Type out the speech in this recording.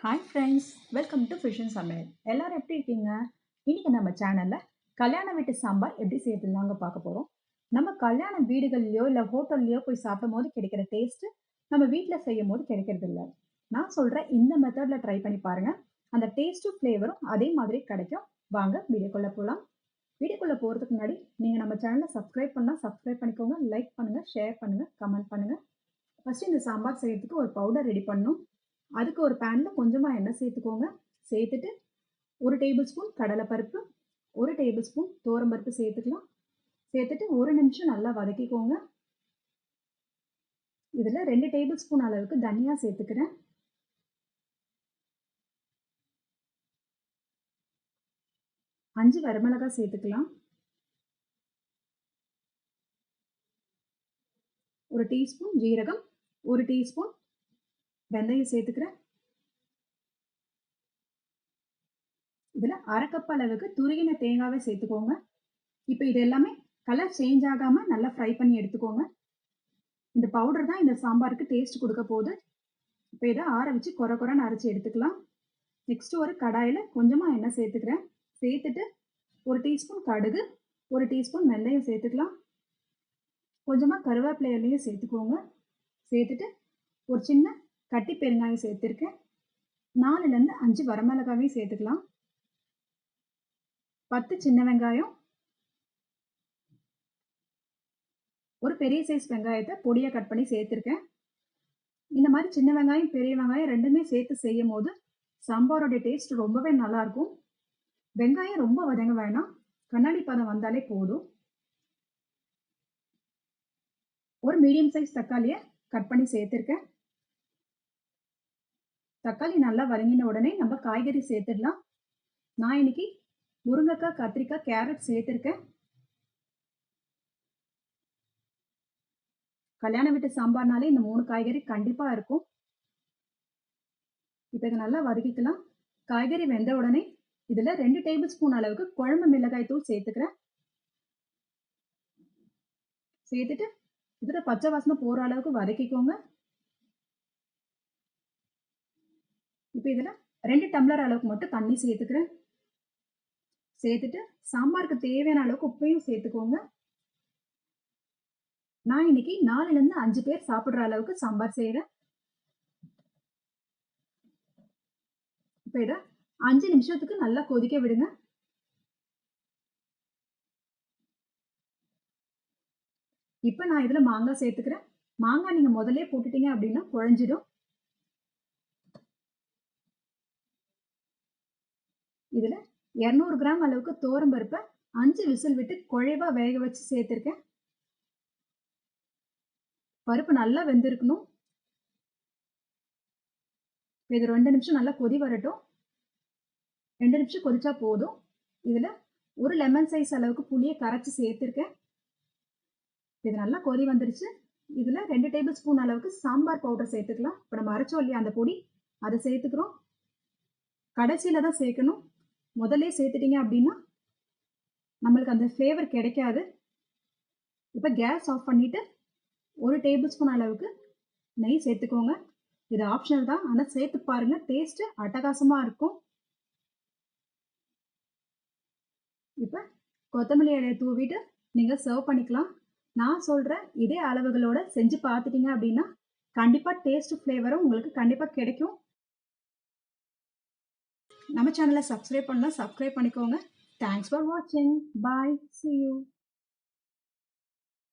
Hi friends, welcome to fission சமையல். எல்லாரும் எப்படி இருக்கீங்க? இன்னைக்கு நம்ம சேனலில் கல்யாண வீட்டு சாம்பார் எப்படி செய்யறதுன்னு பார்க்க போகிறோம். நம்ம கல்யாண வீடுகள்லையோ இல்லை ஹோட்டல்லையோ போய் சாப்பிடும் போது கிடைக்கிற டேஸ்ட்டு நம்ம வீட்டில் செய்யும் போது கிடைக்கிறது இல்லை. நான் சொல்கிற இந்த மெத்தடில் ட்ரை பண்ணி பாருங்கள். அந்த டேஸ்ட்டும் ஃப்ளேவரும் அதே மாதிரி கிடைக்கும். வாங்க வீடியோக்குள்ளே போகலாம். வீடியோக்குள்ளே போகிறதுக்கு முன்னாடி நீங்கள் நம்ம சேனலை சப்ஸ்கிரைப் பண்ணால் சப்ஸ்கிரைப் பண்ணிக்கோங்க, லைக் பண்ணுங்கள், ஷேர் பண்ணுங்கள், கமெண்ட் பண்ணுங்கள். ஃபஸ்ட்டு இந்த சாம்பார் செய்யறதுக்கு ஒரு பவுடர் ரெடி பண்ணணும். அதுக்கு ஒரு பேனில் கொஞ்சமாக எண்ணெய் சேர்த்துக்கோங்க. சேர்த்துட்டு 1 டேபிள் ஸ்பூன் கடலைப்பருப்பு, 1 டேபிள் ஸ்பூன் துவரம்பருப்பு சேர்த்துக்கலாம். சேர்த்துட்டு 1 நிமிஷம் நல்லா வதக்கிக்கோங்க. இதில் 2 டேபிள் ஸ்பூன் அளவுக்கு தனியா சேர்த்துக்கிறேன். 5 வரமிளகாய் சேர்த்துக்கலாம். 1 டீஸ்பூன் ஜீரகம், 1 டீஸ்பூன் வெந்தயம் சேர்த்துக்கிறேன். இதில் 1/2 கப் அளவுக்கு துருகின தேங்காவை சேர்த்துக்கோங்க. இப்போ இது எல்லாமே கலர் சேஞ்ச் ஆகாமல் நல்லா ஃப்ரை பண்ணி எடுத்துக்கோங்க. இந்த பவுடர் தான் இந்த சாம்பாருக்கு டேஸ்ட் கொடுக்க போகுது. இப்போ இதை ஆற வச்சு கொரன்னு அரைச்சி எடுத்துக்கலாம். நெக்ஸ்ட் ஒரு கடாயில் கொஞ்சமாக எண்ணெய் சேர்த்துக்கிறேன். சேர்த்துட்டு 1 டீஸ்பூன் கடுகு, 1 டீஸ்பூன் வெந்தயம் சேர்த்துக்கலாம். கொஞ்சமாக கருவேப்பிலை இலையும் சேர்த்துக்கோங்க. சேர்த்துட்டு ஒரு சின்ன கட்டி பெருங்காயம் சேர்த்துருக்கேன். 4லேருந்து 5 வரமிளகாவையும் சேர்த்துக்கலாம். 10 சின்ன வெங்காயம், ஒரு பெரிய சைஸ் வெங்காயத்தை பொடியாக கட் பண்ணி சேர்த்துருக்கேன். இந்த மாதிரி சின்ன வெங்காயம் பெரிய வெங்காயம் ரெண்டுமே சேர்த்து செய்யும் போது சாம்பாரோட டேஸ்ட் ரொம்பவே நல்லாயிருக்கும். வெங்காயம் ரொம்ப வதங்க வேணாம், கண்ணாடி பதம் வந்தாலே போதும். ஒரு மீடியம் சைஸ் தக்காளியை கட் பண்ணி சேர்த்துருக்கேன். தக்காளி நல்லா வதங்கின உடனே நம்ம காய்கறி சேர்த்துடலாம். நான் இன்னைக்கு முருங்கைக்காய், கத்திரிக்காய், கேரட் சேர்த்துருக்கேன். கல்யாண வீட்டு சாம்பார்னாலே இந்த 3 காய்கறி கண்டிப்பாக இருக்கும். இப்போ இதை நல்லா வதக்கிக்கலாம். காய்கறி வெந்த உடனே இதில் 2 டேபிள் ஸ்பூன் அளவுக்கு குழம்பு மிளகாய் தூள் சேர்த்துக்கிறேன். சேர்த்துட்டு இதில் பச்சை வாசனை போகிற அளவுக்கு வதக்கிக்கோங்க. இப்போ இதில் 2 டம்ளர் அளவுக்கு மட்டும் தண்ணி சேர்த்துக்கிறேன். சேர்த்துட்டு சாம்பாருக்கு தேவையான அளவுக்கு உப்பையும் சேர்த்துக்கோங்க. நான் இன்னைக்கு 4லேருந்து 5 பேர் சாப்பிட்ற அளவுக்கு சாம்பார் செய்கிறேன். இப்போ இதை 5 நிமிஷத்துக்கு நல்லா கொதிக்க விடுங்க. இப்போ நான் இதில் மாங்காய் சேர்த்துக்கிறேன். மாங்காய் நீங்கள் முதல்ல போட்டுட்டீங்க அப்படின்னா குழஞ்சிடும். இதில் 200 கிராம் அளவுக்கு துவரம்பருப்பை 5 விசில் விட்டு குழைவாக வேக வச்சு சேர்த்துருக்கேன். பருப்பு நல்லா வெந்திருக்கணும். இது 2 நிமிஷம் நல்லா கொதி வரட்டும். 2 நிமிஷம் கொதிச்சா போதும். இதில் ஒரு லெமன் சைஸ் அளவுக்கு புளியை கரைச்சி சேர்த்துருக்கேன். இது நல்லா கொதி வந்துருச்சு. இதில் 2 டேபிள் ஸ்பூன் அளவுக்கு சாம்பார் பவுடர் சேர்த்துக்கலாம். இப்போ நம்ம அரைச்சோம் இல்லையா அந்த பொடி, அதை சேர்த்துக்கிறோம். கடைசியில் தான் சேர்க்கணும். முதல்ல சேர்த்துட்டீங்க அப்படின்னா நம்மளுக்கு அந்த ஃப்ளேவர் கிடைக்காது. இப்போ கேஸ் ஆஃப் பண்ணிவிட்டு 1 டேபிள் ஸ்பூன் அளவுக்கு நெய் சேர்த்துக்கோங்க. இது ஆப்ஷனல் தான், ஆனால் சேர்த்து பாருங்கள், டேஸ்ட்டு அட்டகாசமாக இருக்கும். இப்போ கொத்தமல்லி இலையை தூவிட்டு நீங்கள் சர்வ் பண்ணிக்கலாம். நான் சொல்கிற இதே அளவுகளோட செஞ்சு பார்த்துட்டீங்க அப்படின்னா கண்டிப்பாக டேஸ்ட் ஃப்ளேவரும் உங்களுக்கு கண்டிப்பாக கிடைக்கும். நம்ம சேனலை சப்ஸ்கிரைப் பண்ணால் சப்ஸ்கிரைப் பண்ணிக்கோங்க. தேங்க்ஸ் ஃபார் வாட்சிங். பாய், see you.